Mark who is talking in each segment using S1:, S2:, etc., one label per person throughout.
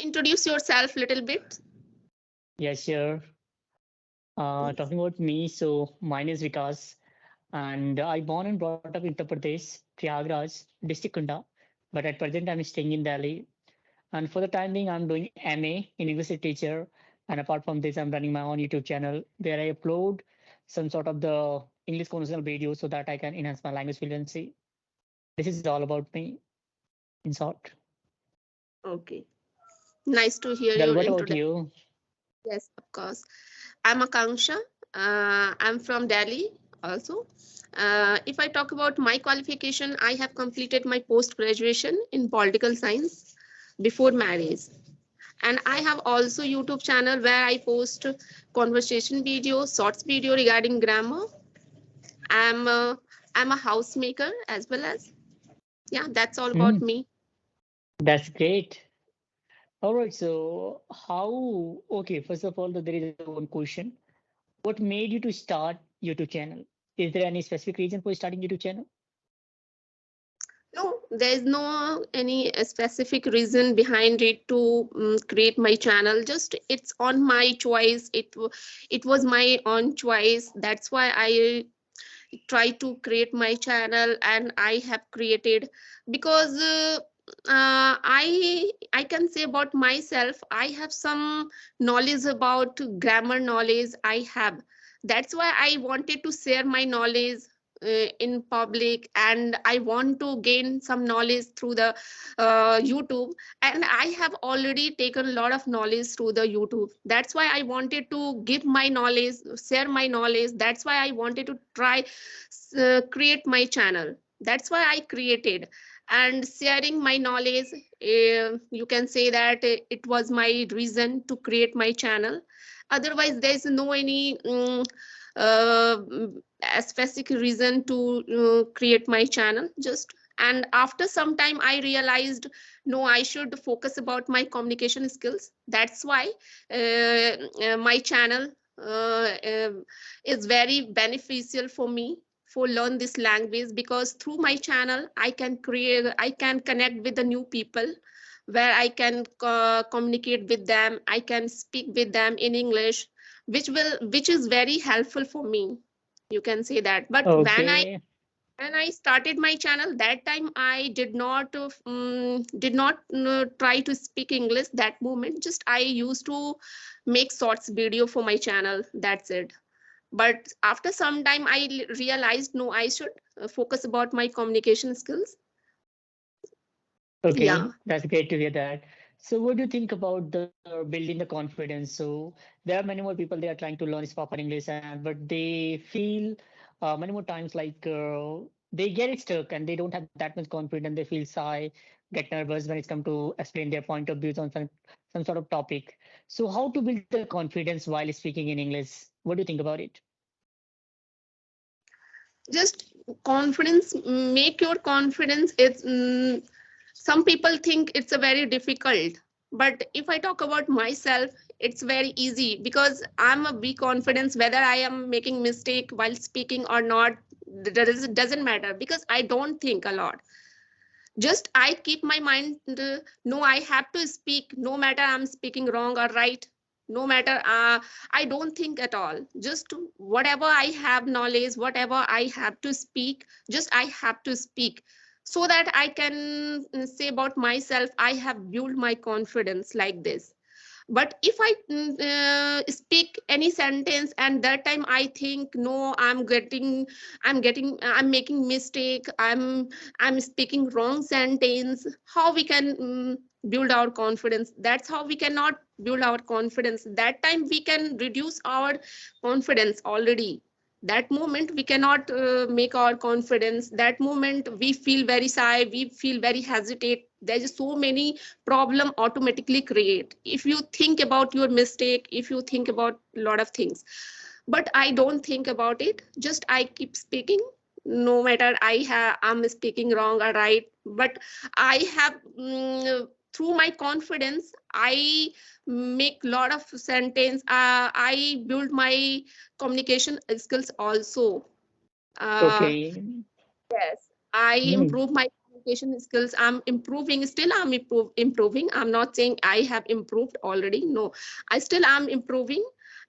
S1: introduce yourself a little bit?
S2: Yeah, sure. Talking about me, so my name is Vikas, and I born and brought up in Uttar Pradesh, Prayagraj, district Kunda. But at present, I'm staying in Delhi. And for the time being, I'm doing MA in English literature. And apart from this, I'm running my own YouTube channel where I upload some sort of the English conversational videos so that I can enhance my language fluency. This is all about me in short.
S1: Okay, nice to hear
S2: Well,
S1: your
S2: what about
S1: introduction.
S2: you?
S1: Yes, of course. I'm Akanksha. I'm from Delhi also. If I talk about my qualification, I have completed my post graduation in political science before marriage. And I have also YouTube channel where I post conversation video, shorts video regarding grammar. I'm a, I'm a housemaker as well as, yeah, that's all about
S2: Mm,
S1: me.
S2: that's great. All right, so okay, first of all, there is one question. What made you to start YouTube channel? Is there any specific reason for starting YouTube channel?
S1: No, there is no any specific reason behind it to create my channel. Just it's on my choice. It was my own choice. That's why I try to create my channel, and I have created because I can say about myself. I have some knowledge about grammar knowledge. I have. That's why I wanted to share my knowledge in public, and I want to gain some knowledge through the YouTube. And I have already taken a lot of knowledge through the YouTube. That's why I wanted to give my knowledge, share my knowledge. That's why I wanted to try create my channel. That's why I created. And sharing my knowledge, you can say that it was my reason to create my channel. Otherwise there is no any a specific reason to create my channel. Just, and after some time I realized, no, I should focus about my communication skills. That's why my channel is very beneficial for me for learn this language, because through my channel I can connect with the new people, where I can communicate with them, I can speak with them in English, which is very helpful for me, you can say that. But
S2: Okay,
S1: when I started my channel, that time I did not try to speak English that moment. Just I used to make shorts video for my channel, that's it. But after some time I realized, no, I should focus about my communication skills.
S2: okay,
S1: Yeah.
S2: that's great to hear that. So, what do you think about the building the confidence? So, there are many more people they are trying to learn spoken English, and but they feel many more times like they get it stuck and they don't have that much confidence. They feel shy, get nervous when it's come to explain their point of views on some sort of topic. So, how to build the confidence while speaking in English? What do you think about it?
S1: Just confidence, make your confidence. It's some people think it's a very difficult, but if I talk about myself, it's very easy, because I'm a big confidence whether I am making mistake while speaking or not. Doesn't matter, because I don't think a lot. Just I keep my mind, no, I have to speak, no matter I'm speaking wrong or right. No matter, I don't think at all. Just whatever I have knowledge, whatever I have to speak, just I have to speak, so that I can say about myself, I have built my confidence like this. But if I speak any sentence, and that time I think, no, I'm making mistake, I'm speaking wrong sentence, how we can build our confidence? That's how we cannot build our confidence. That time we can reduce our confidence already. That moment we cannot make our confidence. That moment we feel very shy, we feel very hesitate. There's so many problem automatically create if you think about your mistake, if you think about a lot of things. But I don't think about it. Just I keep speaking, no matter I'm speaking wrong or right. But I have through my confidence, I make lot of sentence. I build my communication skills also. uh,
S2: Okay.
S1: yes, I
S2: Hmm.
S1: improve my communication skills. I'm improving. Still, I'm improving. I'm not saying I have improved already. No, I still am improving.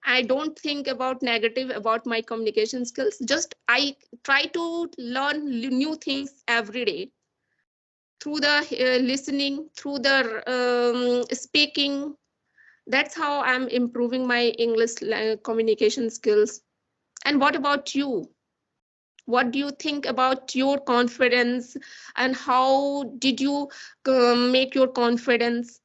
S1: I don't think about negative about my communication skills. Just I try to learn new things every day through the listening, through the speaking. That's how I'm improving my English communication skills. And what about you? What do you think about your confidence, and how did you make your confidence?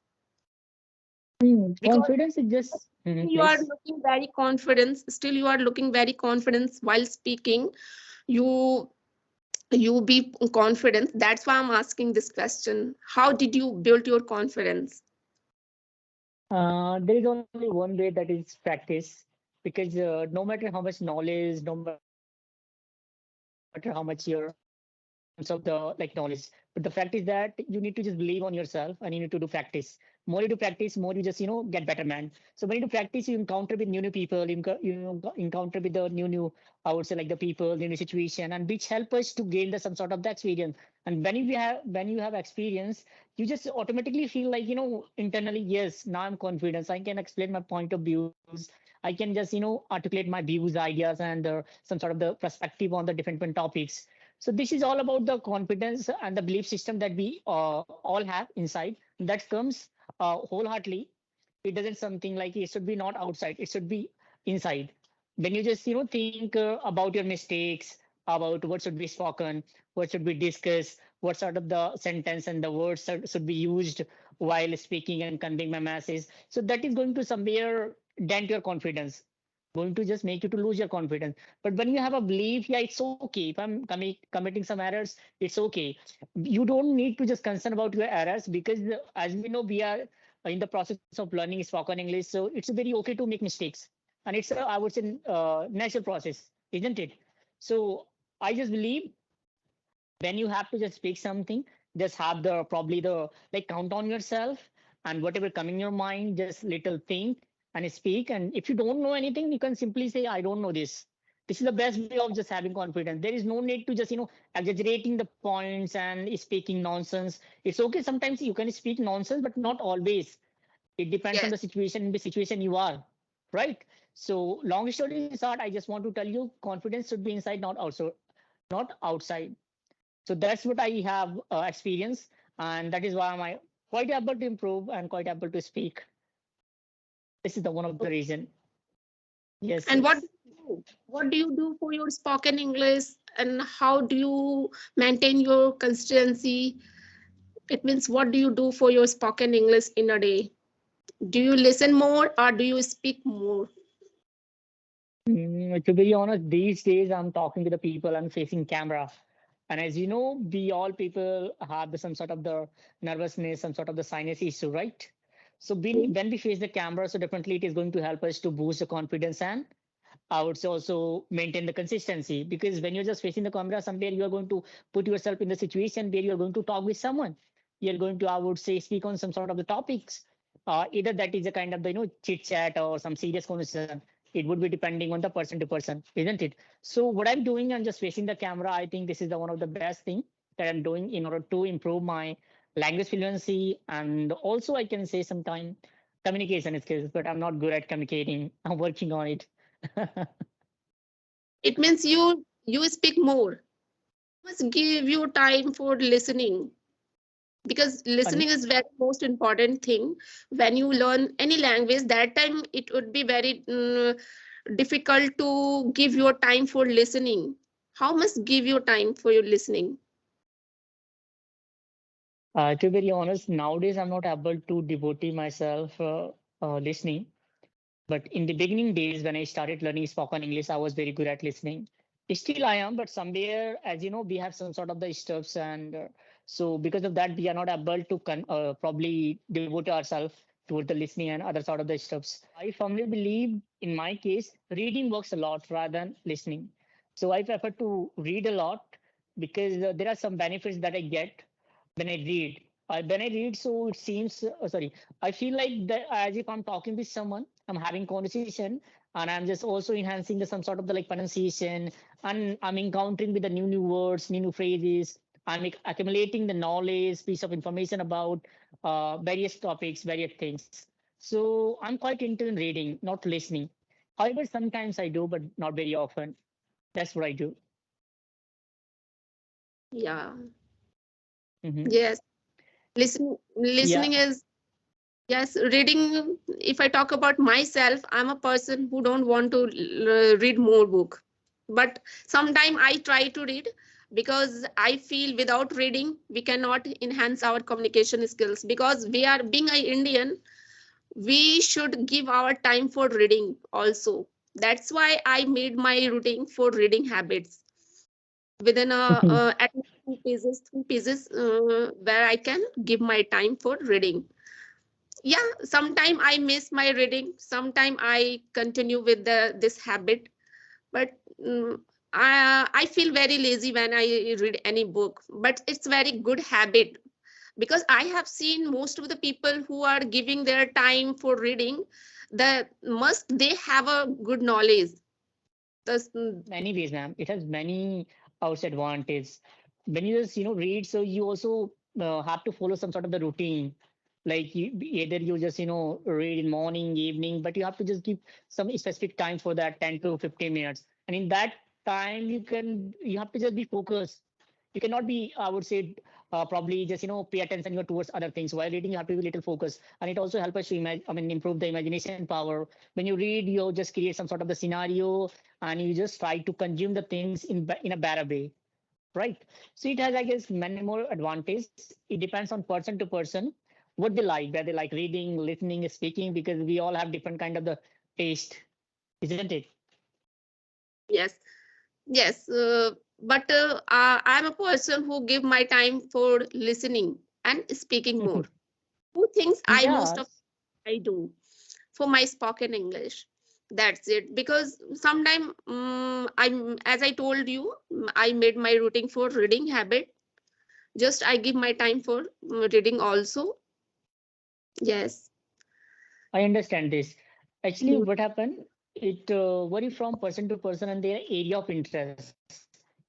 S1: Because
S2: Confidence is just
S1: you are
S2: please.
S1: looking very confident, still you are looking very confident while speaking. You you be confident. That's why I'm asking this question. How did you build your confidence?
S2: There is only one way, that is practice. Because no matter how much knowledge, no matter how much your terms of the like knowledge, but the fact is that you need to just believe on yourself and you need to do practice. More you do practice, more you just get better, man. So when you do practice, you encounter with new people, encounter with the new I would say like the people, new situation, and which help us to gain the some sort of the experience. And when you have experience, you just automatically feel like internally, yes, now I'm confident, I can explain my point of views, I can just articulate my views, ideas, and some sort of the perspective on the different topics. So this is all about the confidence and the belief system that we all have inside. That comes wholeheartedly. It doesn't something like it should be not outside. It should be inside. When you just think about your mistakes, about what should be spoken, what should be discussed, what sort of the sentence and the words should be used while speaking and conveying my message. So that is going to somewhere dent your confidence, going to just make you to lose your confidence. But when you have a belief, yeah, it's okay. If I'm committing some errors, it's okay. You don't need to just concern about your errors, because as we know, we are in the process of learning spoken English. So it's very okay to make mistakes. And it's a, I would say, natural process, isn't it? So I just believe when you have to just speak something, just have the probably the like count on yourself, and whatever come in your mind, just little think and speak. And if you don't know anything, you can simply say, I don't know this. This is the best way of just having confidence. There is no need to just exaggerating the points and speaking nonsense. It's okay sometimes you can speak nonsense, but not always. It depends on
S1: Yes.
S2: the situation, in the situation you are, right? So long story short, I just want to tell you, confidence should be inside, not also not outside. So that's what I have experienced, and that is why I'm quite able to improve and quite able to speak. This is the one of the reason. Yes,
S1: And
S2: yes.
S1: what do you do for your spoken English, and how do you maintain your consistency? It means, what do you do for your spoken English in a day? Do you listen more or do you speak more?
S2: To be honest, these days I'm talking to the people and facing camera. And as you know, we all people have some sort of the nervousness, some sort of the sinus issue, right? So when we face the camera, so definitely it is going to help us to boost the confidence, and I would say also maintain the consistency. Because when you're just facing the camera, somewhere you are going to put yourself in the situation where you're going to talk with someone. You're going to, I would say, speak on some sort of the topics. Either that is a kind of the chit chat or some serious conversation. It would be depending on the person to person, isn't it? So what I'm doing, I'm just facing the camera. I think this is the one of the best thing that I'm doing in order to improve my language fluency, and also I can say sometime communication skills. But I'm not good at communicating. I'm working on it.
S1: It means you speak more. Must give you time for listening, because listening
S2: And
S1: is very most important thing. When you learn any language, that time it would be very difficult to give your time for listening. How must give your time for your listening?
S2: to be very honest, nowadays I'm not able to devote myself listening. But in the beginning days when I started learning spoken English, I was very good at listening. Still I am, but somewhere, as you know, we have some sort of the stuffs, and so because of that, we are not able to probably devote ourselves toward the listening and other sort of the stuffs. I firmly believe, in my case, reading works a lot rather than listening. So I prefer to read a lot, because there are some benefits that I get when I read. When I read, so it seems, sorry, I feel like that as if I'm talking with someone, I'm having conversation, and I'm just also enhancing the some sort of the like pronunciation, and I'm encountering with the new words, new phrases. I'm accumulating the knowledge, piece of information about various topics, various things. So I'm quite into in reading, not listening. However, sometimes I do, but not very often. That's what I do.
S1: Yeah.
S2: Hmm.
S1: Yes.
S2: Yeah.
S1: Listening is, yes, reading. If I talk about myself, I'm a person who don't want to read more book, but sometime I try to read because I feel without reading we cannot enhance our communication skills, because we are being a Indian, we should give our time for reading also. That's why I made my routine for reading habits within a at least 2 pages, 3 pages, where I can give my time for reading. Yeah, sometime I miss my reading, sometime I continue with this habit, but I feel very lazy when I read any book, but it's very good habit, because I have seen most of the people who are giving their time for reading, that must they have a good knowledge. Thus,
S2: Many ways, ma'am. It has many outside advantages. When you just read, so you also have to follow some sort of the routine. Like either you just read in morning, evening, but you have to just give some specific time for that, 10 to 15 minutes. And in that time, you have to just be focused. You cannot be, I would say, probably just pay attention towards other things. While reading, you have to be a little focused, and it also helps us to improve the imagination power. When you read, you just create some sort of the scenario, and you just try to consume the things in a better way, right? So it has, I guess, many more advantages. It depends on person to person what they like, whether they like reading, listening, speaking, because we all have different kind of the taste, isn't it?
S1: yes, yes, but I'm a person who give my time for listening and speaking more. Two things I most of
S2: Yes.
S1: I do for my spoken English. That's it. Because sometime I'm, as I told you, I made my routine for reading habit. Just I give my time for reading also. Yes.
S2: I understand this. Actually,
S1: Mm.
S2: what happened, it vary from person to person and their area of interest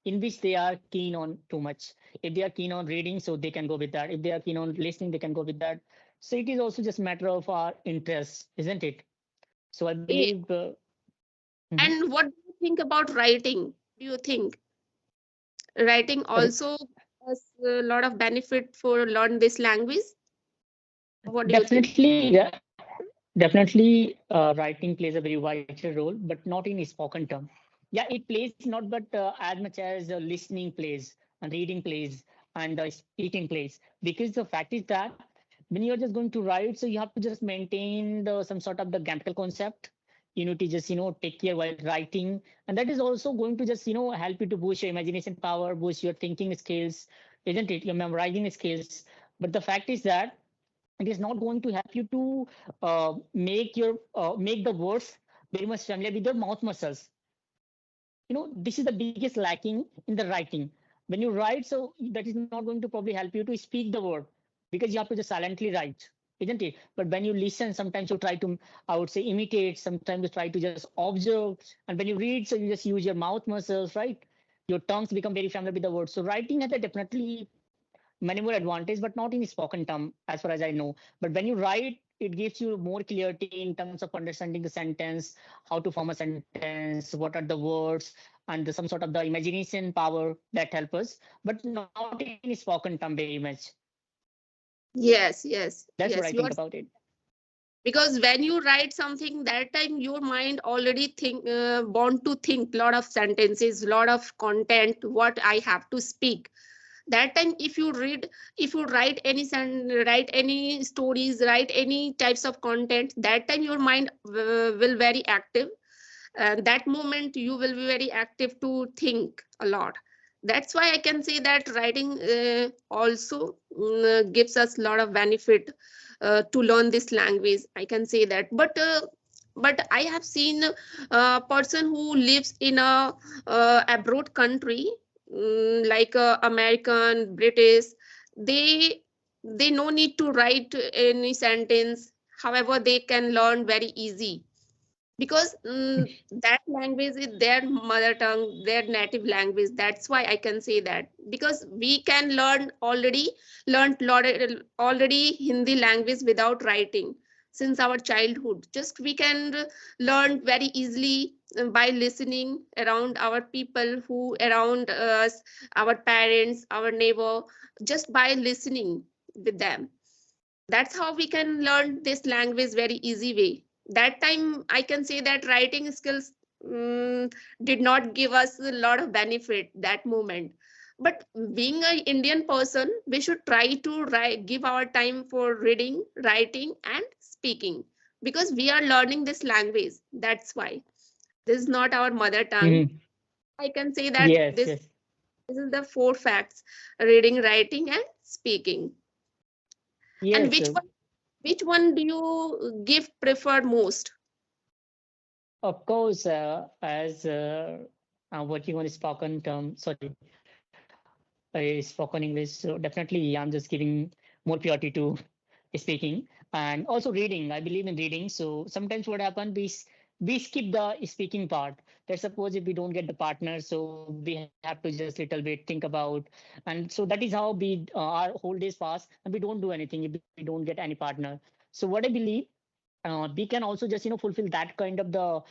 S2: in which they are keen on too much. If they are keen on reading, so they can go with that. If they are keen on listening, they can go with that. So it is also just matter of our interest, isn't it? So I
S1: Eh,
S2: believe. Mhm.
S1: And what do you think about writing? Do you think writing also has a lot of benefit for learn this language? What do you think?
S2: Definitely, definitely, writing plays a very vital role, but not in spoken term. Yeah, it plays not, but as much as listening plays and reading plays and speaking plays. Because the fact is that when you're just going to write, so you have to just maintain some sort of the grammatical concept. You need to just take care while writing, and that is also going to just help you to boost your imagination power, boost your thinking skills, isn't it? Your memorizing skills. But the fact is that it is not going to help you to make the words very much familiar with your mouth muscles. This is the biggest lacking in the writing. When you write, so that is not going to probably help you to speak the word, because you have to just silently write, isn't it? But when you listen, sometimes you try to, I would say, imitate, sometimes you try to just observe. And when you read, so you just use your mouth muscles, right? Your tongues become very familiar with the words. So writing has a definitely many more advantage, but not in spoken term, as far as I know. But when you write, it gives you more clarity in terms of understanding the sentence, how to form a sentence, what are the words, and some sort of the imagination power that help us, but not in spoken term very much.
S1: Yes, yes,
S2: That's what I
S1: yes.
S2: think
S1: You are,
S2: about it.
S1: because when you write something, that time your mind already think want to think lot of sentences, lot of content, what I have to speak. That time if you read, if you write any write any stories, write any types of content, that time your mind will very active, and that moment you will be very active to think a lot. That's why I can say that writing also gives us a lot of benefit to learn this language, I can say that. But I have seen a person who lives in a abroad country, like American, British, they they no need to write any sentence, however they can learn very easy, because that language is their mother tongue, their native language. That's why I can say that, because we can already Hindi language without writing since our childhood. Just we can learn very easily by listening around our people who around us, our parents, our neighbor, just by listening with them. That's how we can learn this language very easy way. That time I can say that writing skills did not give us a lot of benefit that moment. But being an Indian person, we should try to give our time for reading, writing, and speaking, because we are learning this language. That's why this is not our mother tongue.
S2: Mhm.
S1: I can say that
S2: Yes,
S1: this
S2: yes.
S1: this is the four facts: reading, writing, and speaking. And
S2: Yes,
S1: which one do you give prefer most?
S2: of course, as I'm working on spoken term, sorry, spoken English. So definitely, I'm just giving more priority to speaking and also reading. I believe in reading. So sometimes what happens, we skip the speaking part. That suppose if we don't get the partner, so we have to just little bit think about, and so that is how we our whole days pass and we don't do anything if we don't get any partner. So what I believe, we can also just fulfill that kind of the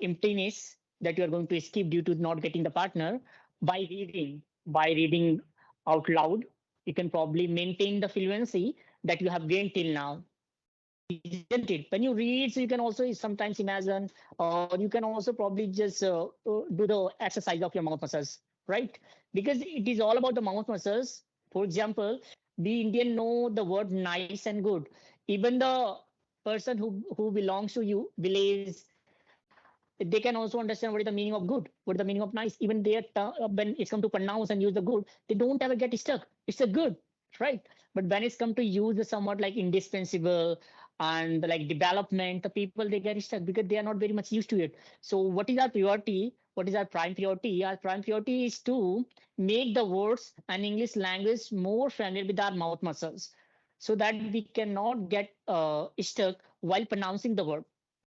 S2: emptiness that you are going to skip due to not getting the partner by reading out loud. You can probably maintain the fluency that you have gained till now, isn't it? When you read, so you can also sometimes imagine, or you can also probably just do the exercise of your mouth muscles, right? Because it is all about the mouth muscles. For example, we Indian know the word nice and good. Even the person who belongs to you village, they can also understand what is the meaning of good, what is the meaning of nice. Even when it's come to pronounce and use the good, they don't ever get stuck. It's a good, right? But when it's come to use the somewhat like indispensable and like development, the people they get stuck because they are not very much used to it. So what is our priority? What is our prime priority? Our prime priority is to make the words and English language more familiar with our mouth muscles, so that we cannot get stuck while pronouncing the word,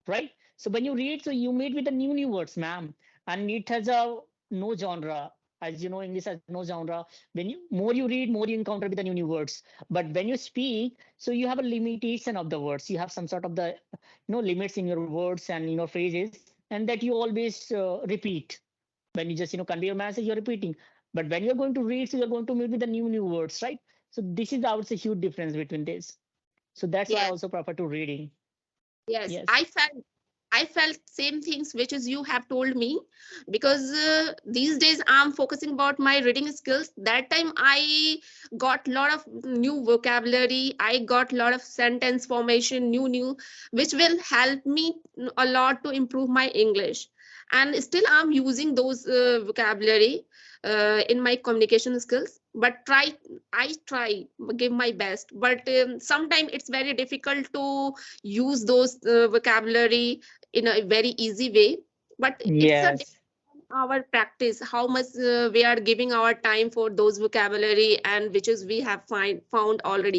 S2: right? So when you read, so you meet with the new words, ma'am, and it has a no genre. As you know, English has no genre. When you more you read, more you encounter with the new words. But when you speak, so you have a limitation of the words. You have some sort of the limits in your words and phrases, and that you always repeat. When you just convey your message, you're repeating. But when you're going to read, so you're going to meet with the new words, right? So this is, I would say, huge difference between this. So that's why I
S1: Yes,
S2: also prefer to reading.
S1: yes.
S2: Yes.
S1: I felt same things which is you have told me, because these days I'm focusing about my reading skills. That time I got lot of new vocabulary. I got lot of sentence formation, new, which will help me a lot to improve my English. And still I'm using those vocabulary in my communication skills. But I try give my best. But sometimes it's very difficult to use those vocabulary in a very easy way. But it's a
S2: Yes.
S1: our practice, how much we are giving our time for those vocabulary, and which is we have found already.